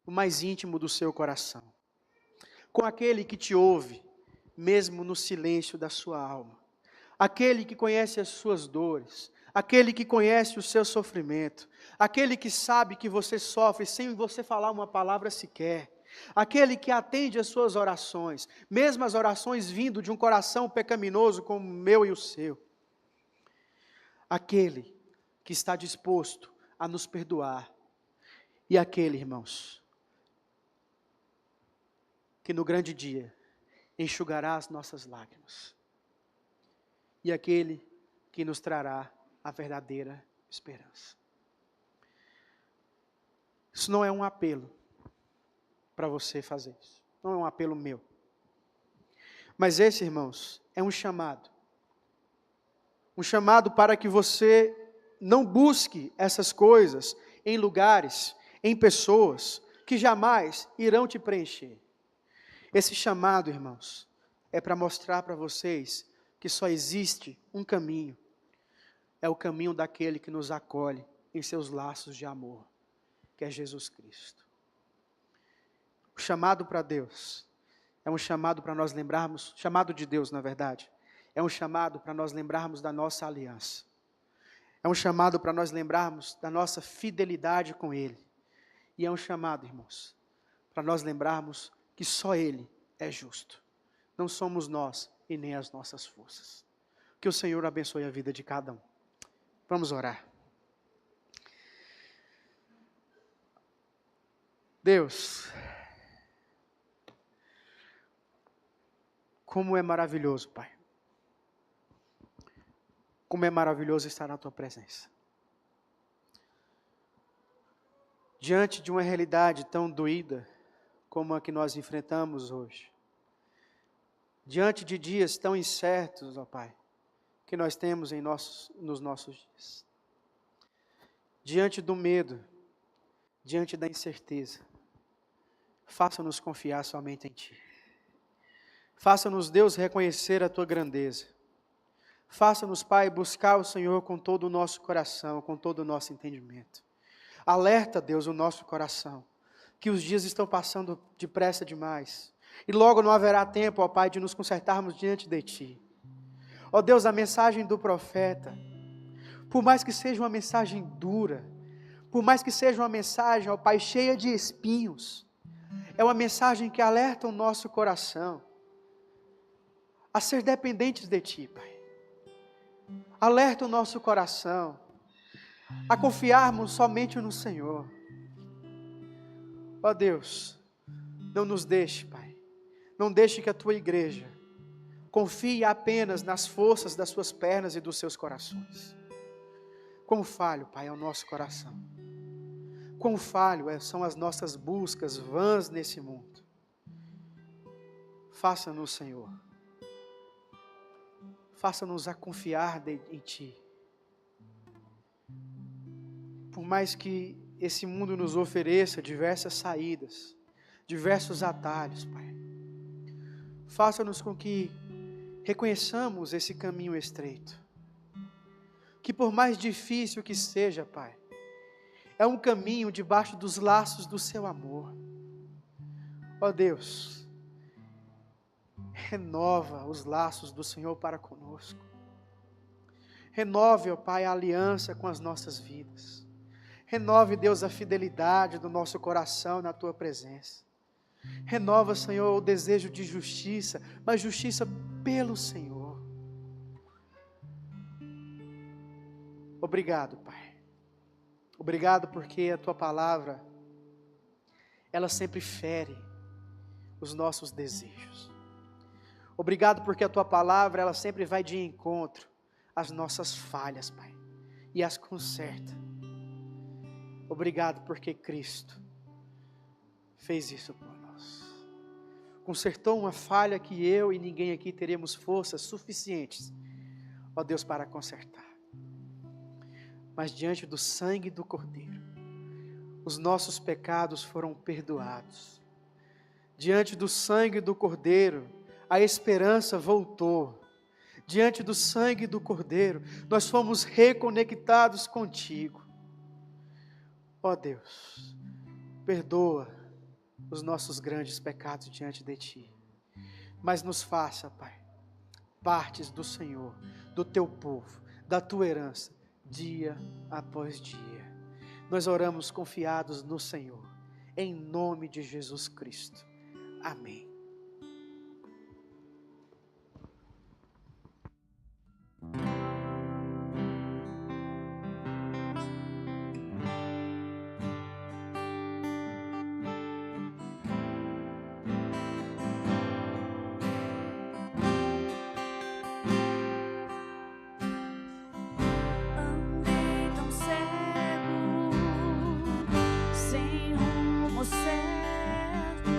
o mais íntimo do seu coração. Com aquele que te ouve, mesmo no silêncio da sua alma. Aquele que conhece as suas dores. Aquele que conhece o seu sofrimento. Aquele que sabe que você sofre sem você falar uma palavra sequer. Aquele que atende as suas orações, mesmo as orações vindo de um coração pecaminoso como o meu e o seu. Aquele que está disposto a nos perdoar. E aquele, irmãos, que no grande dia enxugará as nossas lágrimas. E aquele que nos trará a verdadeira esperança. Isso não é um apelo para você fazer isso. Não é um apelo meu. Mas esse, irmãos, é um chamado. Um chamado para que você não busque essas coisas em lugares, em pessoas que jamais irão te preencher. Esse chamado, irmãos, é para mostrar para vocês que só existe um caminho. É o caminho daquele que nos acolhe em seus laços de amor, que é Jesus Cristo. O chamado para Deus é um chamado para nós lembrarmos, chamado de Deus, na verdade, é um chamado para nós lembrarmos da nossa aliança. É um chamado para nós lembrarmos da nossa fidelidade com Ele. E é um chamado, irmãos, para nós lembrarmos que só Ele é justo. Não somos nós e nem as nossas forças. Que o Senhor abençoe a vida de cada um. Vamos orar. Deus, como é maravilhoso, Pai. Como é maravilhoso estar na Tua presença. Diante de uma realidade tão doída como a que nós enfrentamos hoje. Diante de dias tão incertos, ó Pai, que nós temos nos nossos dias. Diante do medo, diante da incerteza, faça-nos confiar somente em Ti. Faça-nos, Deus, reconhecer a Tua grandeza. Faça-nos, Pai, buscar o Senhor com todo o nosso coração, com todo o nosso entendimento. Alerta, Deus, o nosso coração, que os dias estão passando depressa demais. E logo não haverá tempo, ó Pai, de nos consertarmos diante de Ti. Ó Deus, a mensagem do profeta, por mais que seja uma mensagem dura, por mais que seja uma mensagem, ó Pai, cheia de espinhos, é uma mensagem que alerta o nosso coração a ser dependentes de Ti, Pai. Alerta o nosso coração a confiarmos somente no Senhor. Ó Deus, não nos deixe, Pai, não deixe que a Tua igreja confie apenas nas forças das suas pernas e dos seus corações. Quão falho, Pai, é o nosso coração. Quão falho são as nossas buscas vãs nesse mundo. Faça-nos, Senhor. faça-nos a confiar em Ti. Por mais que esse mundo nos ofereça diversas saídas, diversos atalhos, Pai, faça-nos com que reconheçamos esse caminho estreito. Que por mais difícil que seja, Pai, é um caminho debaixo dos laços do Seu amor. Ó Deus, renova os laços do Senhor para conosco. Renove, ó Pai, a aliança com as nossas vidas. Renove, Deus, a fidelidade do nosso coração na Tua presença. Renova, Senhor, o desejo de justiça, mas justiça pelo Senhor. Obrigado, Pai. Obrigado porque a Tua palavra, ela sempre fere os nossos desejos. Obrigado porque a Tua palavra, ela sempre vai de encontro às nossas falhas, Pai, e as conserta. Obrigado porque Cristo fez isso por nós. Consertou uma falha que eu e ninguém aqui teremos forças suficientes, ó Deus, para consertar. Mas diante do sangue do Cordeiro, os nossos pecados foram perdoados. Diante do sangue do Cordeiro, a esperança voltou. Diante do sangue do Cordeiro, nós fomos reconectados contigo. Ó Deus, perdoa os nossos grandes pecados diante de Ti. Mas nos faça, Pai, partes do Senhor, do Teu povo, da Tua herança, dia após dia. Nós oramos confiados no Senhor, em nome de Jesus Cristo. Amém. Andei tão cego, sem rumo certo,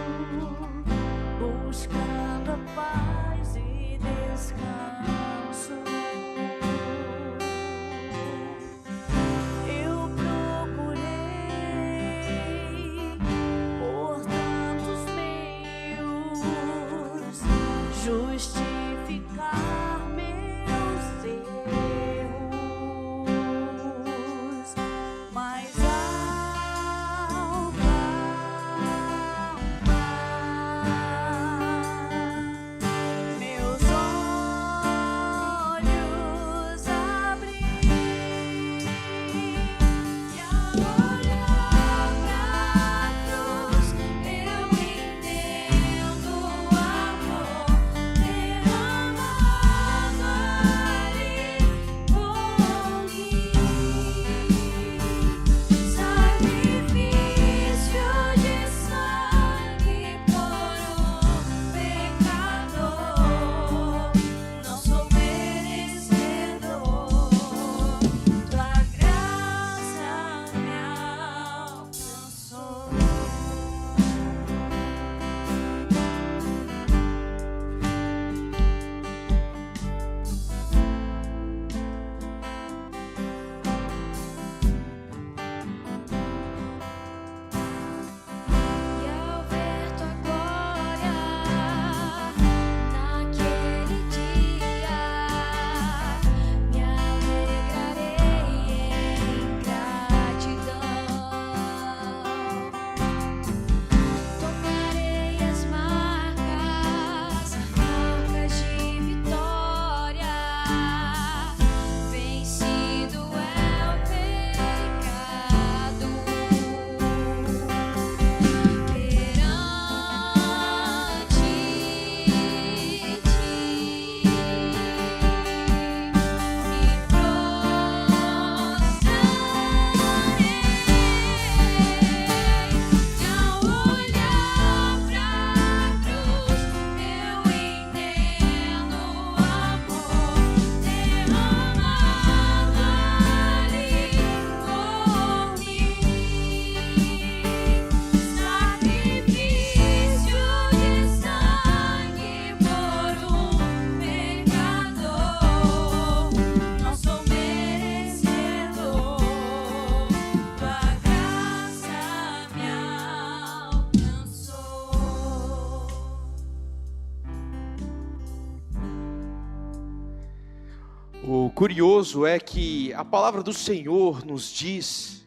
O curioso é que a palavra do Senhor nos diz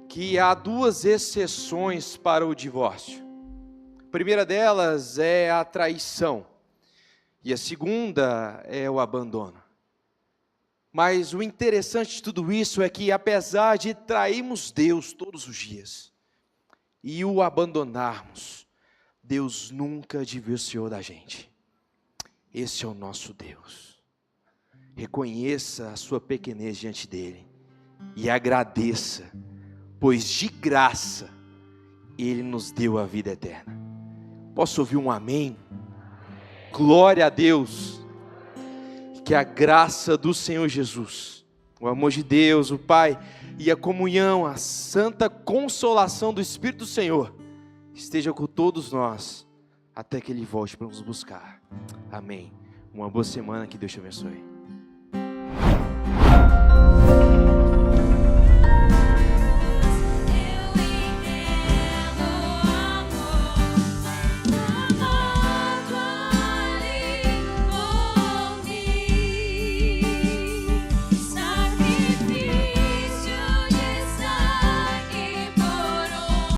que há duas exceções para o divórcio. A primeira delas é a traição e a segunda é o abandono. Mas o interessante de tudo isso é que, apesar de trairmos Deus todos os dias e o abandonarmos, Deus nunca divorciou da gente. Esse é o nosso Deus. Reconheça a sua pequenez diante dele e agradeça, pois de graça ele nos deu a vida eterna. Posso ouvir um amém? Glória a Deus. Que a graça do Senhor Jesus, o amor de Deus, o Pai, e a comunhão, a santa consolação do Espírito do Senhor, esteja com todos nós, até que Ele volte para nos buscar. Amém. Uma boa semana, que Deus te abençoe.